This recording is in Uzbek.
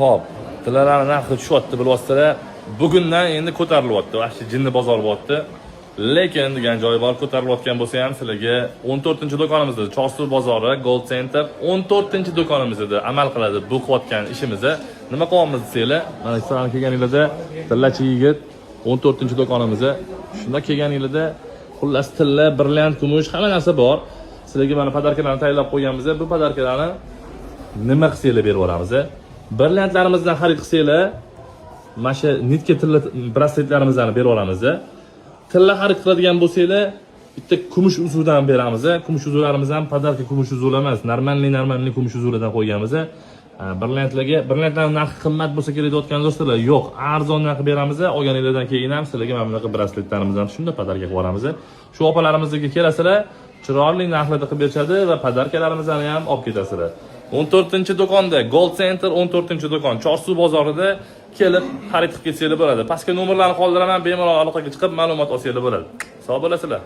Xo'p, tillarning narxi tushyapti, bilasizlar. Bugundan endi ko'tarilyapti. Vahshiy jinni bozor bo'lyapti. Lekin degan joyi bor, ko'tarilayotgan bo'lsa ham sizlarga 14-do'konimizda Chorsu bozori Gold Center 14-do'konimizda amal qiladi bu qilayotgan ishimizni. Nima qilyapmiz desanglar, mana sizlar kelganingizda tillachi yigit 14-do'konimizda shunda kelganingizda xullas tilla, brilliant, kumush hamma narsa bor. Sizlarga mana podarkalarni tayyorlab qo'yganmiz. Bu podarkalarni nima qilsanglar berib yuboramiz. Brilliantlarimizdan xarid qilsanglar, mana shu nitka tilla brasletlarimizdan berib yuboramiz. Tilla xarid qiladigan bo'lsanglar, bitta kumush uzuvidan beramiz. Kumush uzuvlarimiz ham podarka kumush uzuvi emas, normalniy kumush uzuvidan qo'yganmiz. Brilliantlarning narxi qimmat bo'lsa kerak deyotgan do'stlar, yo'q, arzon narxi beramiz. Olganingizdan keyin ham sizlarga mana bunaqa brasletlarimizdan shunda podarka qilib yuboramiz. Shu opalarimizga kelasizlar, chiroyli narxlarda qilib berishadi va podarkalarimizni ham olib ketasizlar. 14-do'konda Gold Center 14-do'kon Chorsu bozorida kelib xarid qilib ketsanglar bo'ladi. Pastga nomerlarni qoldiraman, bemalol aloqaga chiqib ma'lumot olsanglar bo'ladi. Sog' bo'lasizlar.